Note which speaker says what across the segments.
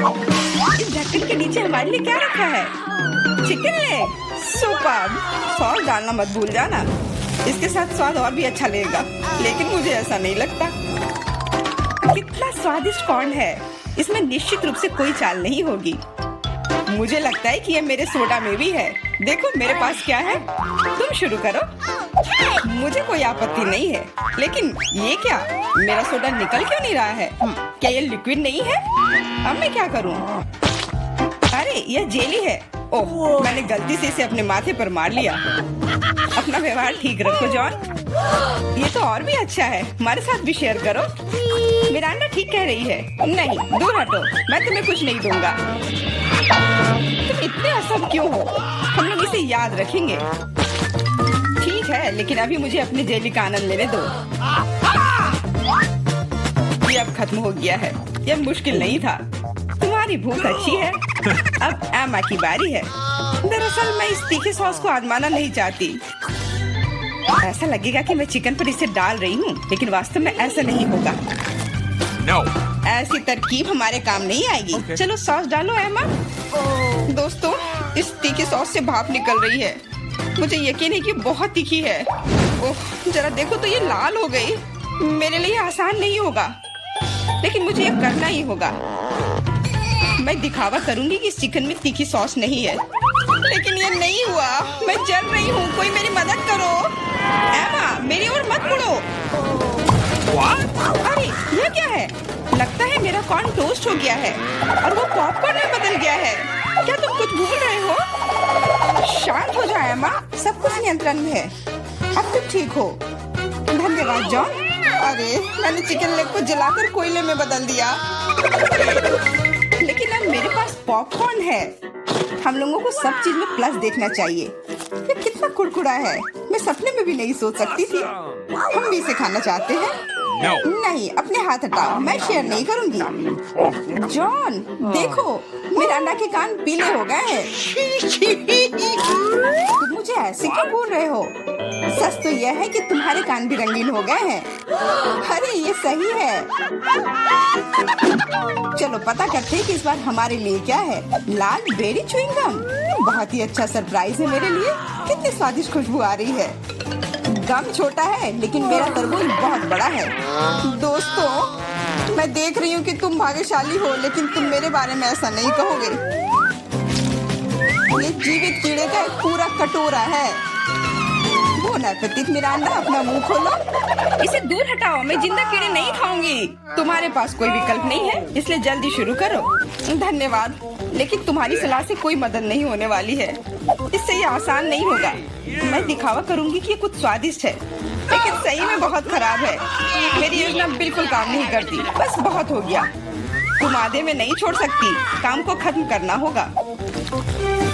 Speaker 1: इस ढक्कन के नीचे हमारे लिए क्या रखा है? Chicken leg. सुपर्ब। सॉस डालना मत भूल जाना, इसके साथ स्वाद और भी अच्छा लगेगा। लेकिन मुझे ऐसा नहीं लगता। कितना स्वादिष्ट कॉर्न है, इसमें निश्चित रूप से कोई चाल नहीं होगी। मुझे लगता है कि ये मेरे सोडा में भी है। देखो मेरे पास क्या है। तुम शुरू करो, मुझे कोई आपत्ति नहीं है। लेकिन ये क्या, मेरा सोडा निकल क्यों नहीं रहा है? क्या ये लिक्विड नहीं है? अब मैं क्या करूं? अरे यह जेली है। ओह, मैंने गलती से इसे अपने माथे पर मार लिया। अपना व्यवहार ठीक रखो जॉन। ये तो और भी अच्छा है, हमारे साथ भी शेयर करो। मिरांडा ठीक कह रही है। नहीं, दूर हटो, मैं तुम्हें कुछ नहीं दूंगा। तुम इतने असम क्यों हो? हम लोग इसे याद रखेंगे। ठीक है, लेकिन अभी मुझे अपने जेली का आनंद लेने दो। ये अब खत्म हो गया है। यह मुश्किल नहीं था। तुम्हारी भूख अच्छी है। अब एमा की बारी है। दरअसल मैं इस तीखे सॉस को आजमाना नहीं चाहती। ऐसा लगेगा कि मैं चिकन पर इसे डाल रही हूँ, लेकिन वास्तव में ऐसा नहीं होगा।
Speaker 2: No.
Speaker 1: ऐसी तरकीब हमारे काम नहीं आएगी।
Speaker 2: Okay.
Speaker 1: चलो सॉस डालो एमा। दोस्तों, इस तीखी सॉस से भाप निकल रही है। मुझे यकीन है कि बहुत तीखी है। ओह, जरा देखो तो ये लाल हो गई। मेरे लिए आसान नहीं होगा, लेकिन मुझे ये करना ही होगा। मैं दिखावा करूंगी कि इस चिकन में तीखी सॉस नहीं है, लेकिन ये नहीं हुआ। मैं जल रही हूँ, कोई मेरी मदद करो। एमा, मेरी ओर मत मुड़ो। अरे ये क्या है? लगता है मेरा कॉर्न टोस्ट हो गया है और वो पॉपकॉर्न में बदल गया है। क्या तुम कुछ भूल रहे हो? शांत हो जाओ एमा, सब कुछ नियंत्रण में है। अब तुम ठीक हो। धन्यवाद जॉन। अरे मैंने चिकन लेग को जलाकर कोयले में बदल दिया। लेकिन अब मेरे पास पॉपकॉर्न है। हम लोगों को सब चीज में प्लस देखना चाहिए। ये कितना कुड़कुड़ा है, मैं सपने में भी नहीं सोच सकती थी। हम भी इसे खाना चाहते हैं।
Speaker 2: No.
Speaker 1: नहीं, अपने हाथ हटाओ, मैं शेयर नहीं करूंगी। जॉन देखो, मिरांडा के कान पीले हो गए हैं। तुम मुझे ऐसे क्यों बोल रहे हो? सच तो यह है कि तुम्हारे कान भी रंगीन हो गए हैं। अरे ये सही है। चलो पता करते हैं कि इस बार हमारे लिए क्या है। लाल बेरी च्युइंगम, बहुत ही अच्छा सरप्राइज है मेरे लिए। कितनी स्वादिष्ट खुशबू आ रही है। गम छोटा है, लेकिन मेरा तरबूज बहुत बड़ा है। दोस्तों, मैं देख रही हूँ कि तुम भाग्यशाली हो, लेकिन तुम मेरे बारे में ऐसा नहीं कहोगे। ये जीवित कीड़े का एक पूरा कटोरा है। बोन एपेटिट मिरांडा, अपना मुंह खोलो। इसे दूर हटाओ, मैं जिंदा कीड़े नहीं खाऊंगी। तुम्हारे पास कोई विकल्प नहीं है, इसलिए जल्दी शुरू करो। धन्यवाद, लेकिन तुम्हारी सलाह से कोई मदद नहीं होने वाली है। इससे ये आसान नहीं होगा। मैं दिखावा करूंगी कि ये कुछ स्वादिष्ट है, लेकिन सही में बहुत खराब है। मेरी योजना बिल्कुल काम नहीं करती। बस बहुत हो गया। तुम आधे में नहीं छोड़ सकती, काम को खत्म करना होगा।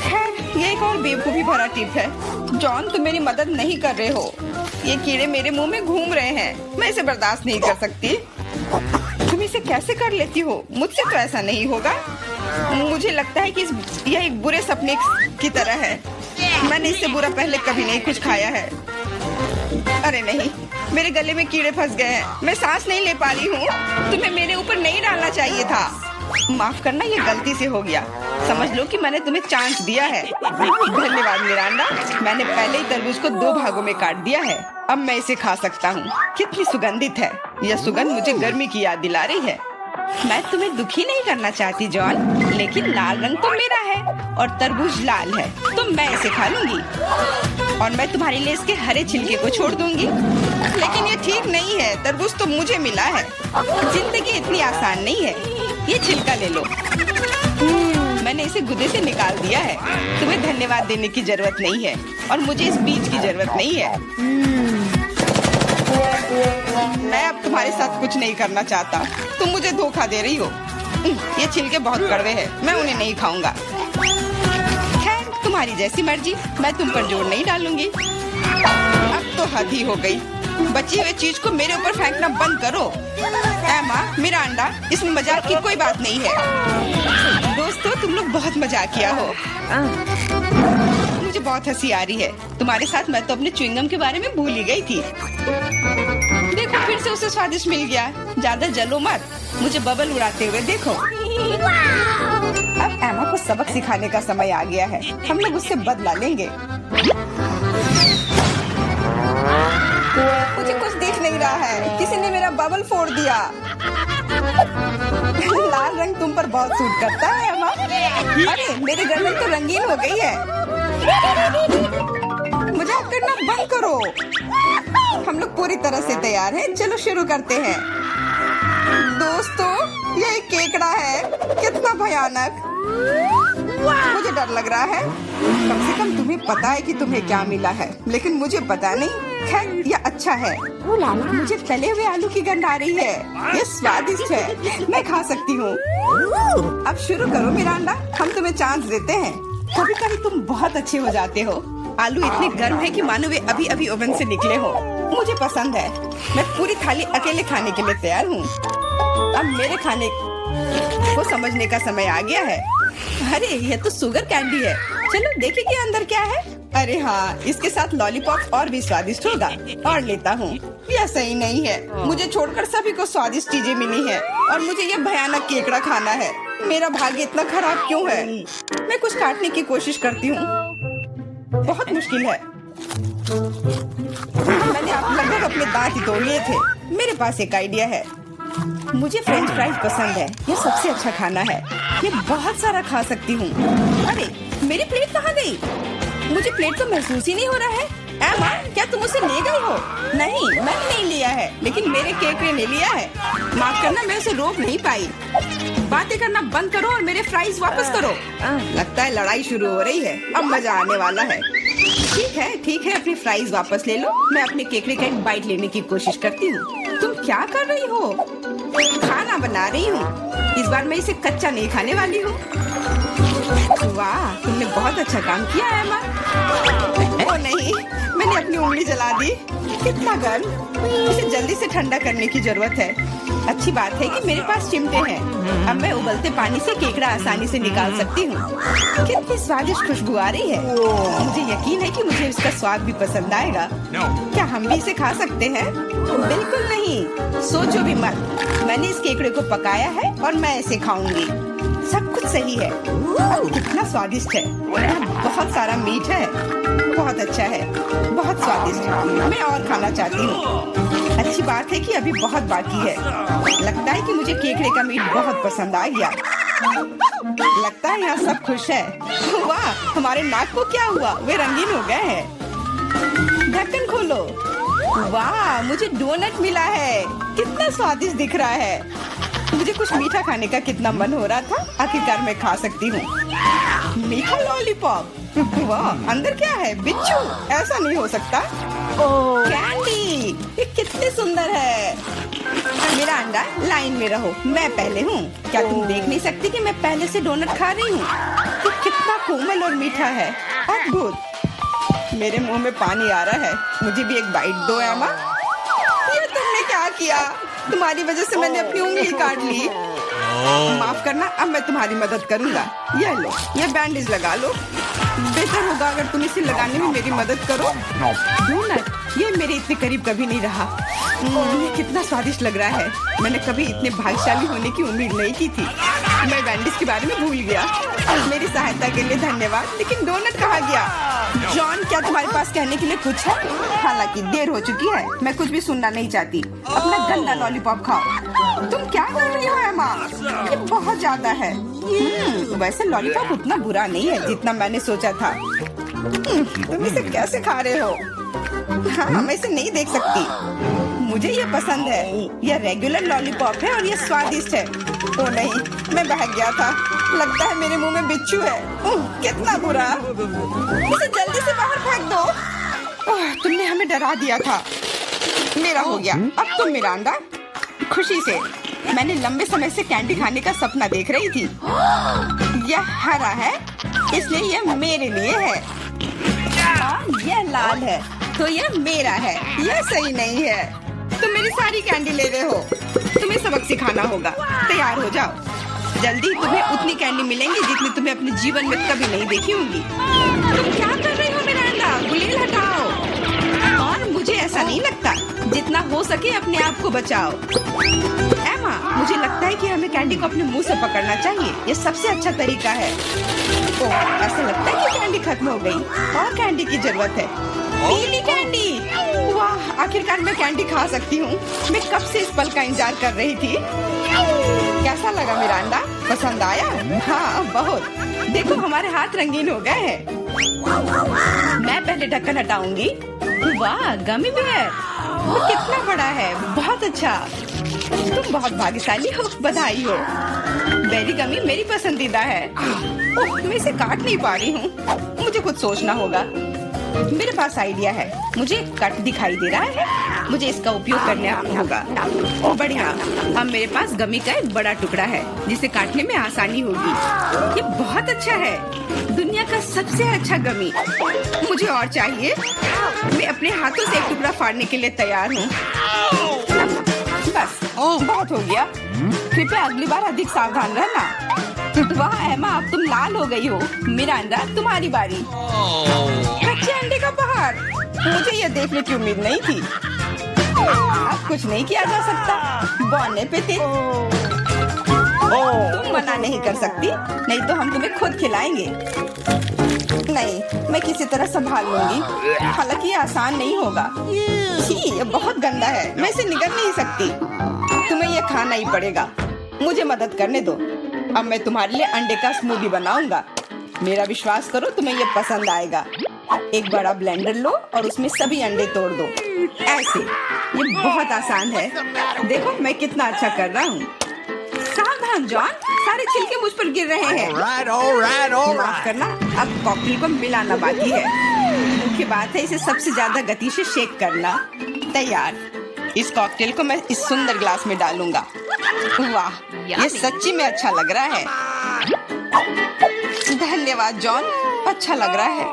Speaker 1: खैर, ये एक और बेवकूफी भरा टिप है। जॉन, तुम मेरी मदद नहीं कर रहे हो। ये कीड़े मेरे मुंह में घूम रहे हैं, मैं इसे बर्दाश्त नहीं कर सकती। तुम इसे कैसे कर लेती हो? मुझसे तो ऐसा नहीं होगा। मुझे लगता है कि यह एक बुरे सपने की तरह है। मैंने इससे बुरा पहले कभी नहीं कुछ खाया है। अरे नहीं, मेरे गले में कीड़े फंस गए हैं। मैं सांस नहीं ले पा रही हूँ। तुम्हें मेरे ऊपर नहीं डालना चाहिए था। माफ करना, ये गलती से हो गया। समझ लो कि मैंने तुम्हें चांस दिया है। धन्यवाद मिरांडा, मैंने पहले ही तरबूज को 2 भागों में काट दिया है। अब मैं इसे खा सकता हूँ। कितनी सुगंधित है। यह सुगंध मुझे गर्मी की याद दिला रही है। मैं तुम्हें दुखी नहीं करना चाहती जॉन, लेकिन लाल रंग तो मेरा है और तरबूज लाल है, तो मैं इसे खा लूंगी। और मैं तुम्हारे लिए इसके हरे छिलके को छोड़ दूंगी। लेकिन ये ठीक नहीं है, तरबूज तो मुझे मिला है। जिंदगी इतनी आसान नहीं है। ये छिलका ले लो। मैंने इसे गुदे से निकाल दिया है। तुम्हें धन्यवाद देने की जरूरत नहीं है और मुझे इस बीज की जरूरत नहीं है। मैं अब तुम्हारे साथ कुछ नहीं करना चाहता। तुम मुझे धोखा दे रही हो। ये छिलके बहुत कड़वे हैं, मैं उन्हें नहीं खाऊंगा। खैर, तुम्हारी जैसी मर्जी, मैं तुम पर जोर नहीं डालूंगी। अब तो हद ही हो गई। बची हुई चीज को मेरे ऊपर फेंकना बंद करो। एमा, मिरांडा, इसमें मजाक की कोई बात नहीं है। दोस्तों, तुम लोग बहुत मजाकिया हो। मुझे बहुत हंसी आ रही है। तुम्हारे साथ मैं तो अपने च्युइंगम के बारे में भूल ही गई थी। देखो, फिर से उसे स्वादिष्ट मिल गया। ज्यादा जलो मत, मुझे बबल उड़ाते हुए देखो। सबक सिखाने का समय आ गया है। हम लोग उससे बदला लेंगे। मुझे कुछ दिख नहीं रहा है। किसी ने मेरा बबल फोड़ दिया। लाल रंग तुम पर बहुत सूट करता है अम्मा। अरे मेरी गर्दन तो रंगीन हो गई है। मजाक करना बंद करो। हम लोग पूरी तरह से तैयार हैं। चलो शुरू करते हैं। दोस्तों, ये एक केकड़ा है। कितना भयानक। मुझे डर लग रहा है। कम से कम तुम्हें पता है कि तुम्हें क्या मिला है, लेकिन मुझे पता नहीं। खैर, यह अच्छा है। मुझे तले हुए आलू की गंध आ रही है। ये स्वादिष्ट है। मैं खा सकती हूँ। अब शुरू करो मिरांडा। हम तुम्हें चांस देते हैं। कभी कभी तुम बहुत अच्छे हो जाते हो। आलू इतने गर्म है कि मानो वे अभी अभी ओवन से निकले हो। मुझे पसंद है। मैं पूरी थाली अकेले खाने के लिए तैयार हूँ। अब मेरे खाने को समझने का समय आ गया है। अरे यह तो शुगर कैंडी है। चलो देखें कि अंदर क्या है। अरे हाँ, इसके साथ लॉलीपॉप और भी स्वादिष्ट होगा। और लेता हूँ। यह सही नहीं है। मुझे छोड़कर सभी को स्वादिष्ट चीजें मिली हैं और मुझे यह भयानक केकड़ा खाना है। मेरा भाग्य इतना खराब क्यों है? मैं कुछ काटने की कोशिश करती हूँ। बहुत मुश्किल है। मैंने लगभग अपने दांत ही तोड़ लिए थे। मेरे पास एक आइडिया है। मुझे फ्रेंच फ्राइज पसंद है। ये सबसे अच्छा खाना है। ये बहुत सारा खा सकती हूँ। अरे मेरी प्लेट कहाँ गई? मुझे प्लेट तो महसूस ही नहीं हो रहा है। एमा, क्या तुम उसे ले गई हो? नहीं, मैंने नहीं लिया है, लेकिन मेरे केकड़े ने लिया है। माफ करना, मैं उसे रोक नहीं पाई। बातें करना बंद करो और मेरे फ्राइज वापस करो। लगता है लड़ाई शुरू हो रही है। अब मजा आने वाला है। ठीक है, अपनी फ्राइज वापस ले लो। मैं अपने केकड़े का एक बाइट लेने की कोशिश करती हूँ। तुम क्या कर रही हो? खाना बना रही हूँ। इस बार मैं इसे कच्चा नहीं खाने वाली हूँ। वाह, तुमने बहुत अच्छा काम किया है एमा। ओ नहीं, मैंने अपनी उंगली जला दी। कितना गर्म। इसे जल्दी से ठंडा करने की जरूरत है। अच्छी बात है कि मेरे पास चिमटे हैं। अब मैं उबलते पानी से केकड़ा आसानी से निकाल सकती हूँ। कितनी स्वादिष्ट खुशबू आ रही है। मुझे यकीन है कि मुझे इसका स्वाद भी पसंद आएगा। क्या हम भी इसे खा सकते हैं? बिल्कुल नहीं, सोचो भी मत। मैंने इस केकड़े को पकाया है और मैं इसे खाऊंगी। सब कुछ सही है। कितना स्वादिष्ट है। बहुत सारा मीठ है। बहुत अच्छा है। बहुत स्वादिष्ट। मैं और खाना चाहती हूँ। अच्छी बात है कि अभी बहुत बाकी है। लगता है कि मुझे केकड़े का मीट बहुत पसंद आ गया। लगता है यहाँ सब खुश है। वाह, हमारे नाक को क्या हुआ? वे रंगीन हो गए हैं। ढक्कन खोलो। वाह, मुझे डोनट मिला है। कितना स्वादिष्ट दिख रहा है। मुझे कुछ मीठा खाने का कितना मन हो रहा था। आखिरकार मैं खा सकती हूँ। मीठा लॉलीपॉप। वाह, अंदर क्या है? बिच्छू? ऐसा नहीं हो सकता। कैंडी, ये कितनी सुंदर है। मेरा अंडा, लाइन में रहो। मैं पहले हूँ। क्या तुम देख नहीं सकती कि मैं पहले से डोनट खा रही हूँ? तो कितना कोमल और मीठा है। अद्भुत। मेरे मुंह में पानी आ रहा है। मुझे भी एक बाइट दो एमा। ये तुमने क्या किया? तुम्हारी वजह से मैंने अपनी उंगली काट ली। माफ करना, अब मैं तुम्हारी मदद करूंगा। ये लो, ये बैंडेज लगा लो। बेहतर होगा अगर तुम इसे लगाने में मेरी मदद करो। डोनट, ये मेरे इतने करीब कभी नहीं रहा। ये कितना स्वादिष्ट लग रहा है। मैंने कभी इतने भाग्यशाली होने की उम्मीद नहीं की थी। मैं बैंडेज के बारे में भूल गया। मेरी सहायता के लिए धन्यवाद। लेकिन डोनट कहाँ गया? जॉन, क्या तुम्हारे पास कहने के लिए कुछ है? हालांकि देर हो चुकी है। मैं कुछ भी सुनना नहीं चाहती। अपना गंदा लॉलीपॉप खाओ। तुम क्या कर रही हो एमा? ये बहुत ज्यादा है। वैसे लॉलीपॉप उतना बुरा नहीं है जितना मैंने सोचा था। तुम इसे कैसे खा रहे हो? हाँ, मैं इसे नहीं देख सकती। मुझे ये पसंद है। यह रेगुलर लॉलीपॉप है और ये स्वादिष्ट है। ओ नहीं, मैं बहक गया था। लगता है मेरे मुंह में बिच्छू है। कितना बुरा। इसे जल्दी से बाहर फेंक दो। तुमने हमें डरा दिया था। मेरा हो गया। अब तुम मिरांडा। खुशी से। मैंने लंबे समय से कैंडी खाने का सपना देख रही थी। यह हरा है, इसलिए यह मेरे लिए है। और यह लाल है, तो यह मेरा है। यह सही नहीं है। तुम मेरी सारी कैंडी ले रहे हो। तुम्हें सबक सिखाना होगा। तैयार हो जाओ। जल्दी तुम्हें उतनी कैंडी मिलेंगी जितनी तुम्हें अपने जीवन में कभी नहीं देखी होंगी। तुम क्या कर रही हो मिरांडा? गुलेल हटाओ। और मुझे ऐसा नहीं लगता। जितना हो सके अपने आप को बचाओ। एमा, मुझे लगता है कि हमें कैंडी को अपने मुंह से पकड़ना चाहिए। ये सबसे अच्छा तरीका है। ओह, ऐसा लगता है कि कैंडी खत्म हो गई और कैंडी की जरूरत है। पीली कैंडी, वाह, आखिरकार मैं कैंडी खा सकती हूँ। मैं कब से इस पल का इंतजार कर रही थी। कैसा लगा मिरांडा? पसंद आया? हाँ, बहुत। देखो हमारे हाथ रंगीन हो गए हैं। मैं पहले ढक्कन हटाऊंगी। वाह, गमी बेयर, वो कितना बड़ा है। बहुत अच्छा, तुम बहुत भाग्यशाली हो। बधाई हो। बेरी गमी मेरी पसंदीदा है। ओह, मैं इसे काट नहीं पा रही हूँ। मुझे कुछ सोचना होगा। मेरे पास आइडिया है। मुझे कट दिखाई दे रहा है, मुझे इसका उपयोग करना होगा। बढ़िया, अब मेरे पास गमी का एक बड़ा टुकड़ा है जिसे काटने में आसानी होगी। ये बहुत अच्छा है, दुनिया का सबसे अच्छा गमी। मुझे और चाहिए। मैं अपने हाथों से एक टुकड़ा फाड़ने के लिए तैयार हूँ। बस, बहुत हो गया। कृपया अगली बार अधिक सावधान रहना। वाह एमा, अब तुम लाल हो गई हो। मिरांडा, तुम्हारी बारी। कच्चे अंडे का पहाड़, मुझे ये देखने की उम्मीद नहीं थी। अब कुछ नहीं किया जा सकता। बॉन एपेटिट। तुम मना नहीं कर सकती, नहीं तो हम तुम्हें खुद खिलाएंगे। नहीं, मैं किसी तरह संभाल लूंगी। हालांकि ये आसान नहीं होगा। छी, ये बहुत गंदा है, मैं इसे निगल नहीं सकती। तुम्हें ये खाना ही पड़ेगा। मुझे मदद करने दो। अब मैं तुम्हारे लिए अंडे का स्मूदी बनाऊंगा। मेरा विश्वास करो, तुम्हें ये पसंद आएगा। एक बड़ा ब्लेंडर लो और उसमें सभी अंडे तोड़ दो। ऐसे, ये बहुत आसान है। देखो मैं कितना अच्छा कर रहा हूँ। सावधान जॉन, सारे छिलके मुझ पर गिर रहे हैं। माफ करना, अब कॉकटेल को मिलाना बाकी है। मुख्य बात है इसे सबसे ज्यादा गति से शेक करना। तैयार। इस कॉकटेल को मैं इस सुंदर ग्लास में डालूंगा। वाह, ये सच्ची में अच्छा लग रहा है। धन्यवाद जॉन, अच्छा लग रहा है।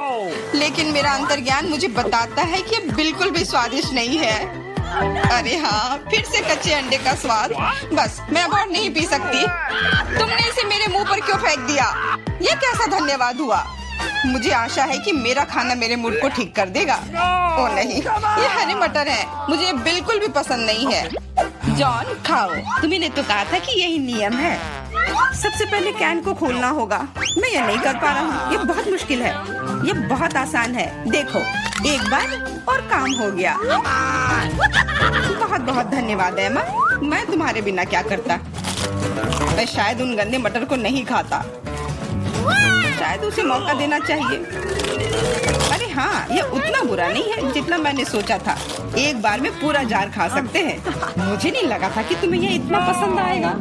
Speaker 1: लेकिन मेरा अंतर्ज्ञान मुझे बताता है कि ये बिल्कुल भी स्वादिष्ट नहीं है। अरे हाँ, फिर से कच्चे अंडे का स्वाद। बस, मैं अब और नहीं पी सकती। तुमने इसे मेरे मुंह पर क्यों फेंक दिया? ये कैसा धन्यवाद हुआ? मुझे आशा है कि मेरा खाना मेरे मूड को ठीक कर देगा। ओ नहीं, ये हरे मटर है, मुझे बिल्कुल भी पसंद नहीं है। जॉन, खाओ। तुम्ही तो कहा था कि यही नियम है। सबसे पहले कैन को खोलना होगा। मैं ये नहीं कर पा रहा हूँ। ये बहुत मुश्किल है। ये बहुत आसान है। देखो, एक बार और काम हो गया। बहुत बहुत धन्यवाद एमा। मैं तुम्हारे बिना क्या करता। मैं शायद उन गंदे मटर को नहीं खाता। शायद उसे मौका देना चाहिए। अरे हाँ, ये उतना बुरा नहीं है जितना मैंने सोचा था। एक बार में पूरा जार खा सकते हैं। मुझे नहीं लगा था कि तुम्हें ये इतना पसंद आएगा।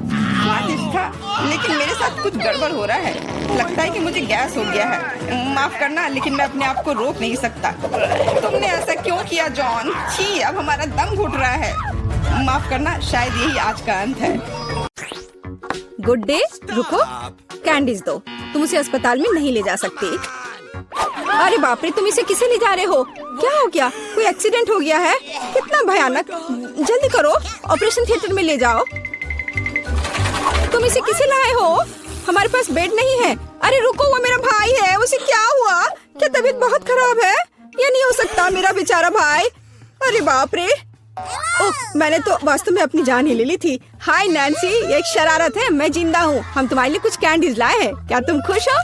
Speaker 1: स्वादिष्ट था, लेकिन मेरे साथ कुछ गड़बड़ हो रहा है। लगता है कि मुझे गैस हो गया है। माफ करना, लेकिन मैं अपने आप को रोक नहीं सकता। तुमने ऐसा क्यों किया जॉन? छी, अब हमारा दम घुट रहा है। माफ करना, शायद यही आज का अंत है।
Speaker 2: गुड डे, रुको, कैंडीज दो। तुम उसे अस्पताल में नहीं ले जा सकती। अरे बाप रे, तुम इसे किसे ले जा रहे हो? क्या हो गया? कोई एक्सीडेंट हो गया है? कितना भयानक। जल्दी करो, ऑपरेशन थिएटर में ले जाओ। तुम इसे किसे लाए हो? हमारे पास बेड नहीं है। अरे रुको, वो मेरा भाई है। उसे क्या हुआ? क्या तबीयत बहुत खराब है? ये नहीं हो सकता, मेरा बेचारा भाई। अरे बाप रे। ओह, मैंने तो वास्तव में अपनी जान ही ले ली थी। हाय नैन्सी, ये एक शरारत है। मैं जिंदा हूँ। हम तुम्हारे लिए कुछ कैंडीज लाए हैं। क्या तुम खुश हो?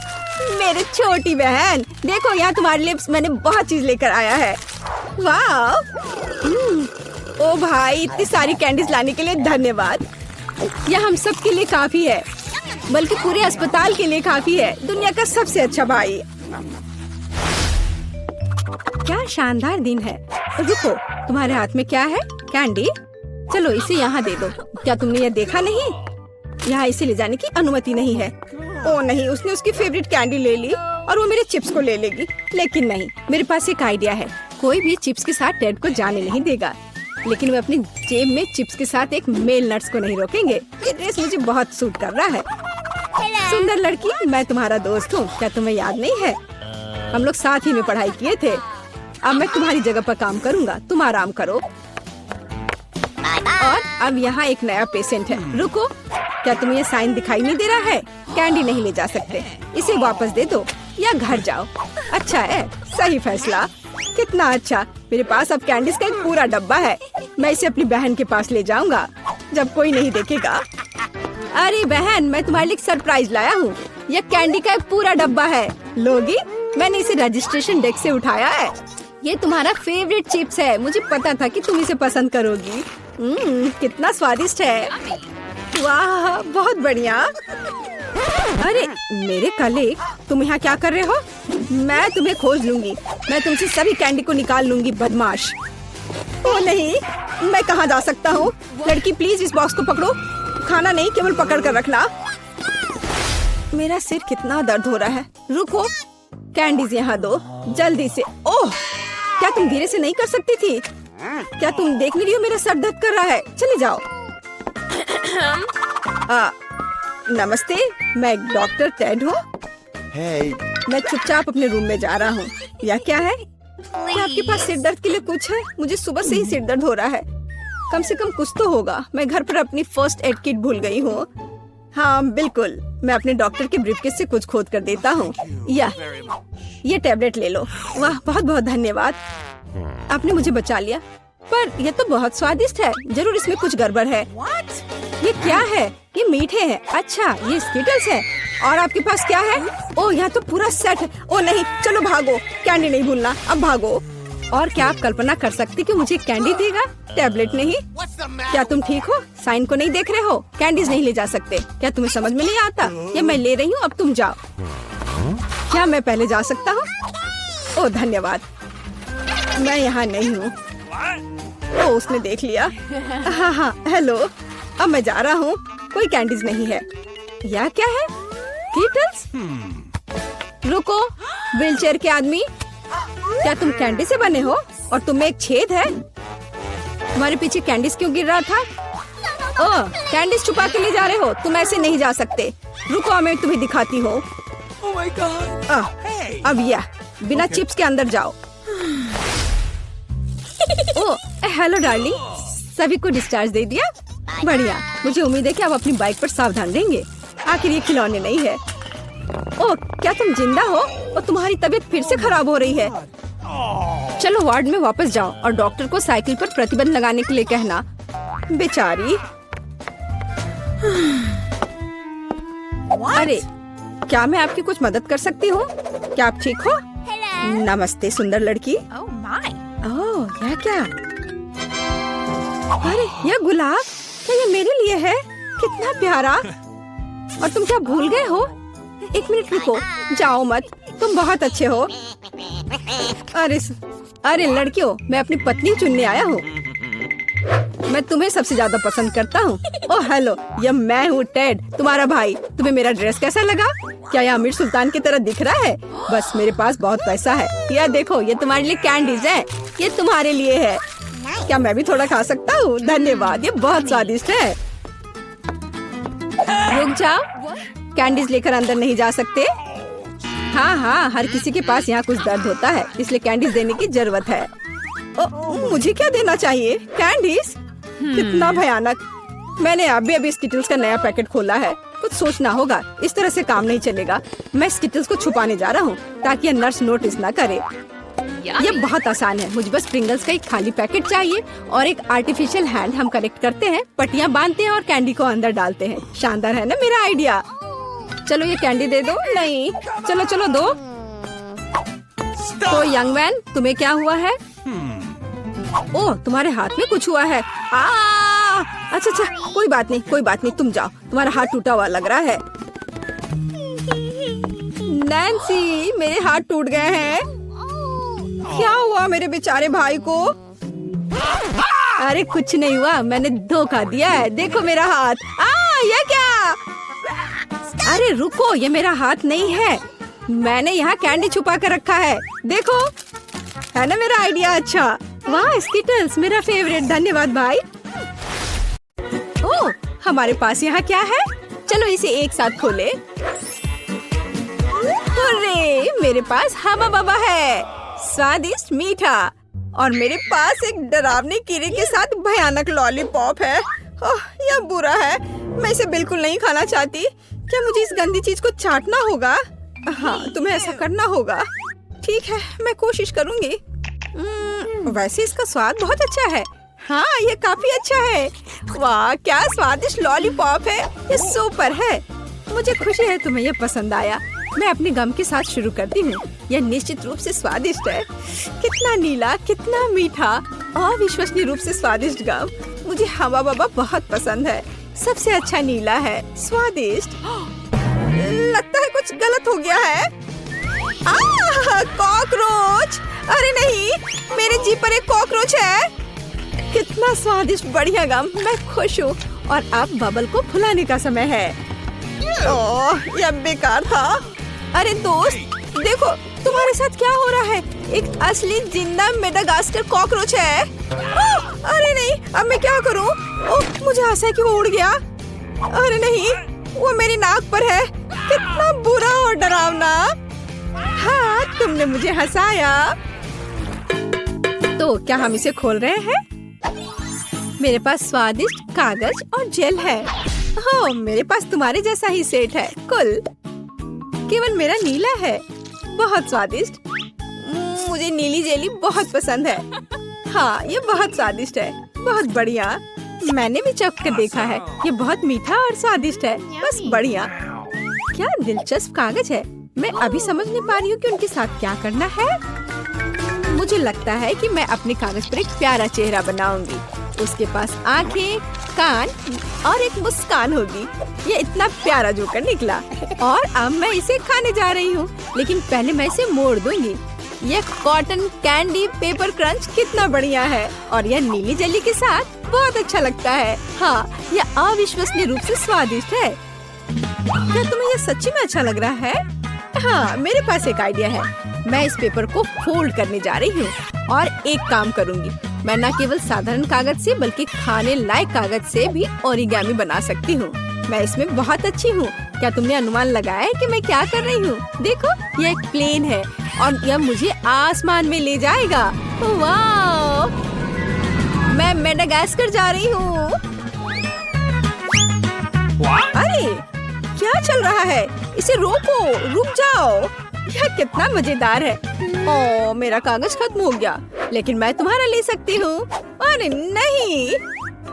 Speaker 2: मेरी छोटी बहन, देखो यहाँ तुम्हारे लिए मैंने बहुत चीज लेकर आया है। वाह, ओ भाई, इतनी सारी कैंडीज लाने के लिए धन्यवाद। यह हम सब के लिए काफी है, बल्कि पूरे अस्पताल के लिए काफी है। दुनिया का सबसे अच्छा भाई। क्या शानदार दिन है। रुको, तुम्हारे हाथ में क्या है? कैंडी। चलो इसे यहाँ दे दो। क्या तुमने ये देखा नहीं? यहाँ इसे ले जाने की अनुमति नहीं है। ओ नहीं, उसने उसकी फेवरेट कैंडी ले ली और वो मेरे चिप्स को ले लेगी। लेकिन नहीं, मेरे पास एक आइडिया है। कोई भी चिप्स के साथ टेड को जाने नहीं देगा, लेकिन वे अपनी जेब में चिप्स के साथ एक मेल नट्स को नहीं रोकेंगे। ये ड्रेस मुझे बहुत सूट कर रहा है। सुंदर लड़की, मैं तुम्हारा दोस्त हूँ। क्या तुम्हें याद नहीं है? हम लोग साथ ही में पढ़ाई किए थे। अब मैं तुम्हारी जगह पर काम करूँगा, तुम आराम करो। और अब यहाँ एक नया पेशेंट है। रुको, क्या तुम्हें ये साइन दिखाई नहीं दे रहा है? कैंडी नहीं ले जा सकते। इसे वापस दे दो या घर जाओ। अच्छा है, सही फैसला। कितना अच्छा। मेरे पास अब कैंडीज का एक पूरा डब्बा है। मैं इसे अपनी बहन के पास ले जाऊंगा। जब कोई नहीं देखेगा। अरे बहन, मैं तुम्हारे लिए सरप्राइज लाया हूँ। यह कैंडी का एक पूरा डब्बा है। लोगी? मैंने इसे रजिस्ट्रेशन डेस्क से उठाया है। ये तुम्हारा फेवरेट चिप्स है। मुझे पता था कि तुम इसे पसंद करोगी। कितना स्वादिष्ट है। वाह, बहुत बढ़िया। अरे मेरे कलीग, तुम यहाँ क्या कर रहे हो? मैं तुम्हें खोज लूंगी। मैं तुमसे सभी कैंडी को निकाल लूंगी, बदमाश। ओ नहीं, मैं कहाँ जा सकता हूँ? लड़की प्लीज इस बॉक्स को पकड़ो। खाना नहीं, केवल पकड़ कर रखना। मेरा सिर कितना दर्द हो रहा है। रुको, कैंडीज यहाँ दो जल्दी से। ओह, क्या तुम धीरे से नहीं कर सकती थी? क्या तुम देख नहीं रही हो मेरा सर दर्द कर रहा है? चले जाओ। नमस्ते, मैं डॉक्टर टेड हूँ। मैं चुपचाप अपने रूम में जा रहा हूँ। या क्या है? क्या आपके पास सिर दर्द के लिए कुछ है? मुझे सुबह से ही सिर दर्द हो रहा है। कम से कम कुछ तो होगा। मैं घर पर अपनी फर्स्ट एड किट भूल गई हूँ। हाँ बिल्कुल, मैं अपने डॉक्टर के ब्रीफकेस से कुछ खोद कर देता हूँ। ये टैबलेट ले लो। वाह, बहुत बहुत धन्यवाद, आपने मुझे बचा लिया। पर यह तो बहुत स्वादिष्ट है। जरूर इसमें कुछ गड़बड़ है। ये क्या है? ये मीठे हैं। अच्छा, ये स्किटल्स है। और आपके पास क्या है? ओह, यहाँ तो पूरा सेट है। ओह नहीं, चलो भागो, कैंडी नहीं भूलना, अब भागो। और क्या आप कल्पना कर सकती कि मुझे कैंडी देगा, टैबलेट नहीं? क्या तुम ठीक हो? साइन को नहीं देख रहे हो? कैंडीज नहीं ले जा सकते। क्या तुम्हें समझ में नहीं आता? ये मैं ले रही हूँ, अब तुम जाओ। क्या मैं पहले जा सकता हूँ? ओह धन्यवाद, मैं यहाँ नहीं हूँ। ओह, उसने देख लिया। हाँ, हेलो, अब मैं जा रहा हूँ। कोई कैंडीज नहीं है। यह क्या है? कीटल्स? रुको, व्हीलचेयर के आदमी, क्या तुम कैंडी से बने हो? और तुम्हें एक छेद है? तुम्हारे पीछे कैंडीज क्यों गिर रहा था? ओह, कैंडीज छुपा के ले जा रहे हो? तुम ऐसे नहीं जा सकते। रुको, मैं तुम्हें दिखाती हूँ। अब यह बिना चिप्स के अंदर जाओ। ओह, हेलो डार्लिंग, सभी को डिस्चार्ज दे दिया? बढ़िया, मुझे उम्मीद है कि आप अपनी बाइक पर सावधान रहेंगे। आखिर ये खिलौने नहीं है। ओह, क्या तुम जिंदा हो? और तुम्हारी तबीयत फिर से खराब हो रही है। चलो वार्ड में वापस जाओ और डॉक्टर को साइकिल पर प्रतिबंध लगाने के लिए कहना। बेचारी। अरे, क्या मैं आपकी कुछ मदद कर सकती हूँ? क्या आप ठीक हो? नमस्ते सुंदर लड़की। ओह, यह क्या? अरे, यह गुलाब, क्या ये मेरे लिए है? कितना प्यारा। और तुम क्या भूल गए हो? एक मिनट रुको, जाओ मत, तुम बहुत अच्छे हो। अरे लड़कियों, मैं अपनी पत्नी चुनने आया हूँ। मैं तुम्हें सबसे ज्यादा पसंद करता हूँ। ओह हेलो, यह मैं हूँ टेड, तुम्हारा भाई। तुम्हें मेरा ड्रेस कैसा लगा? क्या यह अमीर सुल्तान की तरह दिख रहा है? बस मेरे पास बहुत पैसा है। यह देखो, ये तुम्हारे लिए कैंडीज है। ये तुम्हारे लिए है। क्या मैं भी थोड़ा खा सकता हूँ? धन्यवाद, ये बहुत स्वादिष्ट है। रुक जाओ, कैंडीज लेकर अंदर नहीं जा सकते। हाँ, हर किसी के पास यहाँ कुछ दर्द होता है, इसलिए कैंडीज देने की जरूरत है। मुझे क्या देना चाहिए? कैंडीज? कितना भयानक। मैंने अभी स्किटल्स का नया पैकेट खोला है। कुछ सोचना होगा, इस तरह से काम नहीं चलेगा। मैं स्किटल्स को छुपाने जा रहा हूँ ताकि यह नर्स नोटिस न करे। ये बहुत आसान है। मुझे बस प्रिंगल्स का एक खाली पैकेट चाहिए और एक आर्टिफिशियल हैंड। हम कलेक्ट करते हैं, पट्टियाँ बांधते हैं और कैंडी को अंदर डालते हैं। शानदार है ना मेरा आइडिया? चलो ये कैंडी दे दो। नहीं, चलो दो। तो यंग मैन, तुम्हें क्या हुआ है? ओह, तुम्हारे हाथ में कुछ हुआ है। अच्छा, कोई बात नहीं, तुम जाओ। तुम्हारा हाथ टूटा हुआ लग रहा है। नैन्सी, मेरे हाथ टूट गए हैं। क्या हुआ मेरे बेचारे भाई को? अरे कुछ नहीं हुआ, मैंने धोखा दिया है। देखो मेरा हाथ। ये क्या? अरे रुको, ये मेरा हाथ नहीं है। मैंने यहाँ कैंडी छुपा कर रखा है। देखो, है ना मेरा आइडिया अच्छा? वाह, स्किटल्स मेरा फेवरेट। धन्यवाद भाई। ओह, हमारे पास यहाँ क्या है? चलो इसे एक साथ खोले। अरे, मेरे पास हवा बाबा है, स्वादिष्ट मीठा। और मेरे पास एक डरावने कीड़े के साथ भयानक लॉलीपॉप है। ओह, यह बुरा है, मैं इसे बिल्कुल नहीं खाना चाहती। क्या मुझे इस गंदी चीज को चाटना होगा? हाँ, तुम्हें ऐसा करना होगा। ठीक है, मैं कोशिश करूंगी। वैसे इसका स्वाद बहुत अच्छा है। हाँ, ये काफी अच्छा है। वाह, क्या स्वादिष्ट लॉलीपॉप है, ये सुपर है। मुझे खुशी है तुम्हें ये पसंद आया। मैं अपने गम के साथ शुरू करती हूँ। यह निश्चित रूप से स्वादिष्ट है। कितना नीला, कितना मीठा, अविश्वसनीय रूप से स्वादिष्ट गम। मुझे हवा बाबा बहुत पसंद है। सबसे अच्छा नीला है, स्वादिष्ट। लगता है कुछ गलत हो गया है। कॉकरोच! अरे नहीं, मेरे जीभ पर एक कॉकरोच है। कितना स्वादिष्ट, बढ़िया गम। मैं खुश हूँ। और अब बबल को फुलाने का समय है। ओह, यह बेकार था। अरे दोस्त, देखो तुम्हारे साथ क्या हो रहा है। एक असली जिंदा मेडागास्कर कॉकरोच है। अरे नहीं, अब मैं क्या करूँ? ओह, मुझे आशा है कि वो उड़ गया। अरे नहीं, वो मेरी नाक पर है। कितना बुरा और डरावना। हाँ, तुमने मुझे हंसाया। तो क्या हम इसे खोल रहे हैं? मेरे पास स्वादिष्ट कागज और जेल है। हाँ, मेरे पास तुम्हारे जैसा ही सेट है। कुल केवल मेरा नीला है। बहुत स्वादिष्ट। मुझे नीली जेली बहुत पसंद है। हाँ, ये बहुत स्वादिष्ट है। बहुत बढ़िया। मैंने भी चख कर देखा है। ये बहुत मीठा और स्वादिष्ट है। बस बढ़िया। क्या दिलचस्प कागज है। मैं अभी समझ नहीं पा रही हूँ कि उनके साथ क्या करना है। मुझे लगता है कि मैं अपने कागज पर एक प्यारा चेहरा बनाऊंगी। उसके पास आंखें, कान और एक मुस्कान होगी। ये इतना प्यारा जोकर निकला। और अब मैं इसे खाने जा रही हूँ, लेकिन पहले मैं इसे मोड़ दूंगी। ये कॉटन कैंडी पेपर क्रंच कितना बढ़िया है। और यह नीली जेली के साथ बहुत अच्छा लगता है। हाँ, यह अविश्वसनीय रूप से स्वादिष्ट है। क्या तुम्हें यह सच्ची में अच्छा लग रहा है? हाँ, मेरे पास एक आइडिया है। मैं इस पेपर को फोल्ड करने जा रही हूँ और एक काम करूँगी। मैं न केवल साधारण कागज से बल्कि खाने लायक कागज से भी ओरिगामी बना सकती हूँ। मैं इसमें बहुत अच्छी हूँ। क्या तुमने अनुमान लगाया है कि मैं क्या कर रही हूँ? देखो, यह एक प्लेन है और यह मुझे आसमान में ले जाएगा। वाह! मैं मेडागास्कर जा रही हूँ। अरे, क्या चल रहा है? इसे रोको, रुक जाओ। यह कितना मजेदार है। ओह, मेरा कागज खत्म हो गया, लेकिन मैं तुम्हारा ले सकती हूँ। अरे नहीं,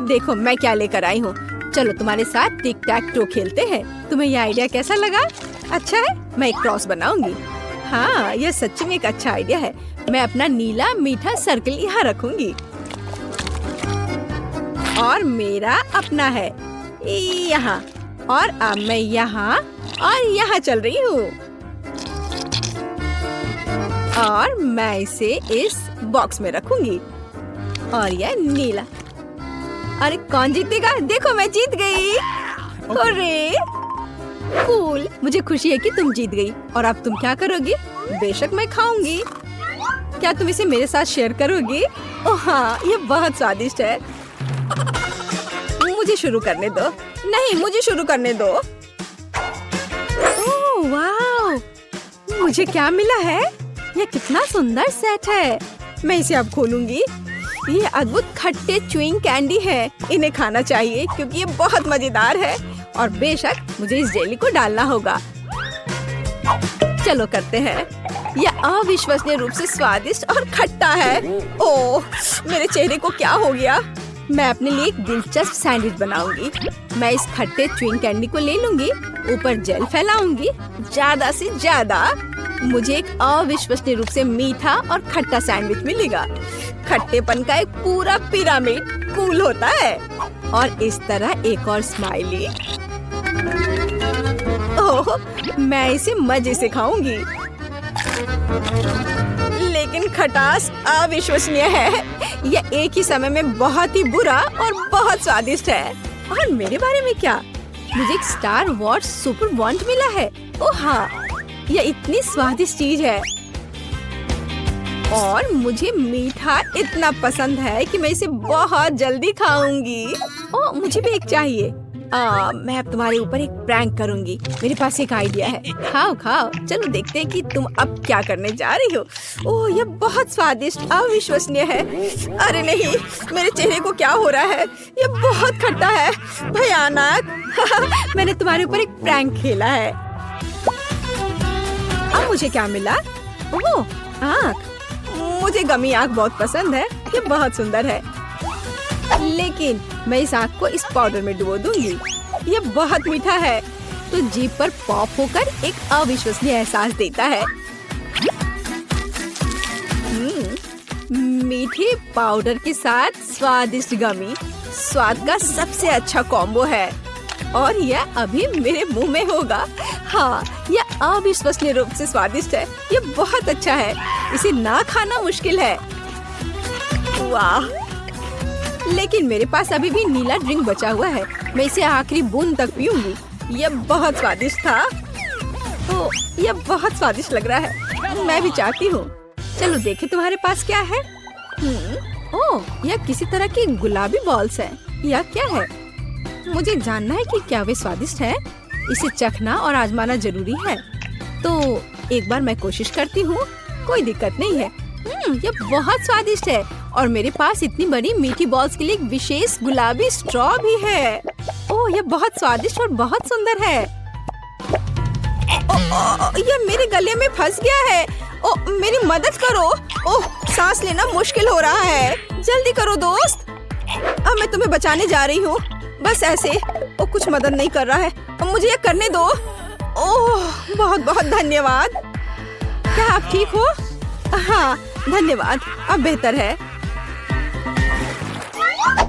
Speaker 2: देखो मैं क्या लेकर आई हूँ। चलो तुम्हारे साथ टिक टैक टो खेलते हैं। तुम्हें यह आइडिया कैसा लगा? अच्छा है, मैं एक क्रॉस बनाऊंगी। हाँ, यह सच्ची में एक अच्छा आइडिया है। मैं अपना नीला मीठा सर्कल यहाँ रखूंगी और मेरा अपना है यहाँ। और अब मैं यहाँ और यहाँ चल रही हूँ और मैं इसे इस बॉक्स में रखूंगी। और यह नीला। अरे कौन जीतेगा? देखो, मैं जीत गई। अरे कूल, मुझे खुशी है कि तुम जीत गई। और अब तुम क्या करोगी? बेशक मैं खाऊंगी। क्या तुम इसे मेरे साथ शेयर करोगी? ओह हाँ, ये बहुत स्वादिष्ट है। मुझे शुरू करने दो। नहीं, मुझे शुरू करने दो। ओह वाह, मुझे क्या मिला है? यह कितना सुंदर सेट है। मैं इसे अब खोलूंगी। ये अद्भुत खट्टे च्युइंग कैंडी है। इन्हें खाना चाहिए क्योंकि ये बहुत मजेदार है। और बेशक मुझे इस जेली को डालना होगा। चलो करते हैं। यह अविश्वसनीय रूप से स्वादिष्ट और खट्टा है। ओह, मेरे चेहरे को क्या हो गया? मैं अपने लिए एक दिलचस्प सैंडविच बनाऊंगी। मैं इस खट्टे च्युइंग कैंडी को ले लूंगी, ऊपर जेल फैलाऊंगी ज्यादा से ज्यादा। मुझे एक अविश्वसनीय रूप से मीठा और खट्टा सैंडविच मिलेगा। खट्टेपन का एक पूरा पिरामिड कूल होता है। और इस तरह एक और स्माइली। ओह, मैं इसे मजे से खाऊंगी। लेकिन खटास अविश्वसनीय है। यह एक ही समय में बहुत ही बुरा और बहुत स्वादिष्ट है। और मेरे बारे में क्या? मुझे एक स्टार वॉर्स सुपर वॉन्ट मिला है। ओह हाँ, यह इतनी स्वादिष्ट चीज है। और मुझे मीठा इतना पसंद है कि मैं इसे बहुत जल्दी खाऊंगी। ओह, मुझे भी एक चाहिए। मैं अब तुम्हारे ऊपर एक प्रैंक करूंगी। मेरे पास एक आइडिया है। खाओ खाओ। चलो देखते हैं कि तुम अब क्या करने जा रही हो। ओह, यह बहुत स्वादिष्ट अविश्वसनीय है। अरे नहीं, मेरे चेहरे को क्या हो रहा है? यह बहुत खट्टा है, भयानक। मैंने तुम्हारे ऊपर एक प्रैंक खेला है। अब मुझे क्या मिला? ओह, आँख। मुझे गमी आँख बहुत पसंद है। ये बहुत सुंदर है। लेकिन मैं इस आग को इस पाउडर में डुबो दूंगी। ये बहुत मीठा है, तो जीभ पर पॉप होकर एक अविश्वसनीय एहसास देता है। मीठे पाउडर के साथ स्वादिष्ट गमी स्वाद का सबसे अच्छा कॉम्बो है और यह अभी मेरे मुंह में होगा। हाँ, यह अविश्वसनीय रूप से स्वादिष्ट है। यह बहुत अच्छा है, इसे ना खाना मुश्किल है। वाह! लेकिन मेरे पास अभी भी नीला ड्रिंक बचा हुआ है। मैं इसे आखिरी बूंद तक पीऊंगी। यह बहुत स्वादिष्ट था। ओह, यह बहुत स्वादिष्ट लग रहा है। मैं भी चाहती हूँ। चलो देखे तुम्हारे पास क्या है। ओह, यह किसी तरह की गुलाबी बॉल्स है। यह क्या है? मुझे जानना है कि क्या वे स्वादिष्ट है। इसे चखना और आजमाना जरूरी है। तो एक बार मैं कोशिश करती हूँ। कोई दिक्कत नहीं है। यह बहुत स्वादिष्ट है और मेरे पास इतनी बड़ी मीठी बॉल्स के लिए एक विशेष गुलाबी स्ट्रॉ भी है। ओह, यह बहुत स्वादिष्ट और बहुत सुंदर है। यह मेरे गले में फंस गया है। ओह, मेरी मदद करो। ओह, सांस लेना मुश्किल हो रहा है। जल्दी करो दोस्त। अब मैं तुम्हें बचाने जा रही हूँ। बस ऐसे। ओह, कुछ मदद नहीं कर रहा है। अब मुझे यह करने दो। ओह, बहुत बहुत धन्यवाद। क्या आप ठीक हो? हाँ, धन्यवाद। अब बेहतर है।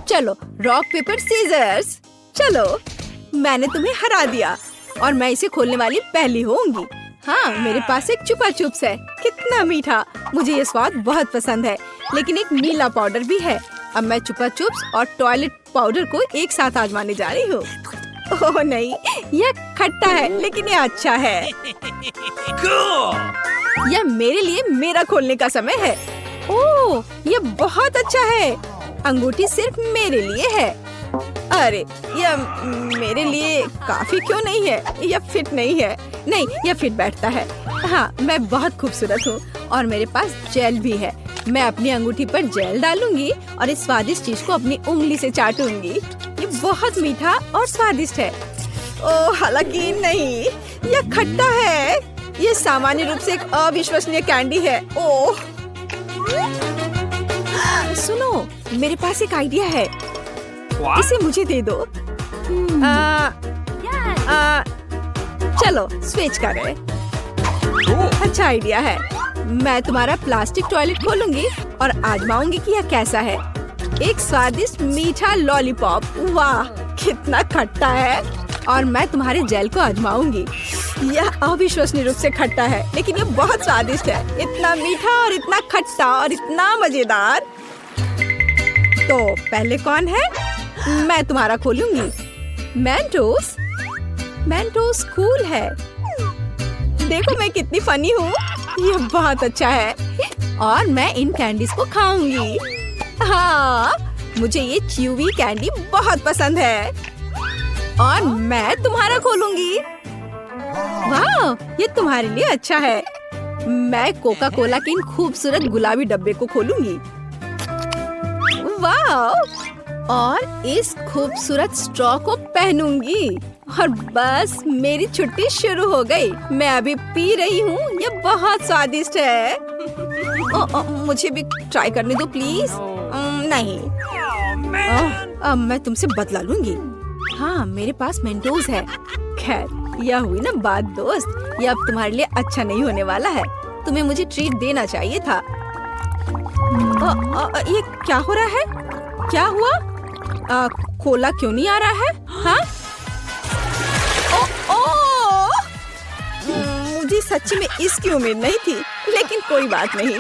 Speaker 2: चलो, रॉक पेपर सीजर्स। चलो, मैंने तुम्हें हरा दिया और मैं इसे खोलने वाली पहली होंगी। हाँ, मेरे पास एक चुपा चुप्स है। कितना मीठा! मुझे ये स्वाद बहुत पसंद है। लेकिन एक नीला पाउडर भी है। अब मैं चुपा चुप्स और टॉयलेट पाउडर को एक साथ आजमाने जा रही हूँ। ओह नहीं, यह खट्टा है लेकिन यह अच्छा है। यह मेरे लिए मेरा खोलने का समय है। ओह, यह बहुत अच्छा है। अंगूठी सिर्फ मेरे लिए है। अरे, यह मेरे लिए काफी क्यों नहीं है? यह फिट नहीं है। नहीं, यह फिट बैठता है। हाँ, मैं बहुत खूबसूरत हूँ और मेरे पास जेल भी है। मैं अपनी अंगूठी पर जेल डालूंगी और इस स्वादिष्ट चीज को अपनी उंगली से चाटूंगी। ये बहुत मीठा और स्वादिष्ट है। ओह, हालांकि नहीं, यह खट्टा है। ये सामान्य रूप से एक अविश्वसनीय कैंडी है। ओह, सुनो, मेरे पास एक आइडिया है। इसे मुझे दे दो। चलो स्विच करें। अच्छा आइडिया है। मैं तुम्हारा प्लास्टिक टॉयलेट खोलूंगी और आजमाऊंगी कि यह कैसा है। एक स्वादिष्ट मीठा लॉलीपॉप। वाह, कितना खट्टा है। और मैं तुम्हारे जेल को आजमाऊंगी। यह अविश्वसनीय रूप से खट्टा है लेकिन यह बहुत स्वादिष्ट है। इतना मीठा और इतना खट्टा और इतना मजेदार। तो पहले कौन है? मैं तुम्हारा खोलूंगी। मेंटोस। मेंटोस कूल है। देखो मैं कितनी फनी हूँ। यह बहुत अच्छा है और मैं इन कैंडीज को खाऊंगी। हाँ, मुझे ये च्यूवी कैंडी बहुत पसंद है और मैं तुम्हारा खोलूंगी। वाह, ये तुम्हारे लिए अच्छा है। मैं कोका कोला के इन खूबसूरत गुलाबी डब्बे को खोलूंगी। वाह, और इस खूबसूरत स्ट्रॉ को पहनूंगी और बस मेरी छुट्टी शुरू हो गई। मैं अभी पी रही हूँ। ये बहुत स्वादिष्ट है। मुझे भी ट्राई करने दो प्लीज। नहीं, अब मैं तुमसे बदला लूंगी। हाँ, मेरे पास मेंटोस है। खैर, यह हुई ना बात दोस्त। यह अब तुम्हारे लिए अच्छा नहीं होने वाला है। तुम्हें मुझे ट्रीट देना चाहिए था। ये क्या हो रहा है? क्या हुआ? कोला क्यों नहीं आ रहा है? हाँ? मुझे सच्ची में इसकी उम्मीद नहीं थी, लेकिन कोई बात नहीं।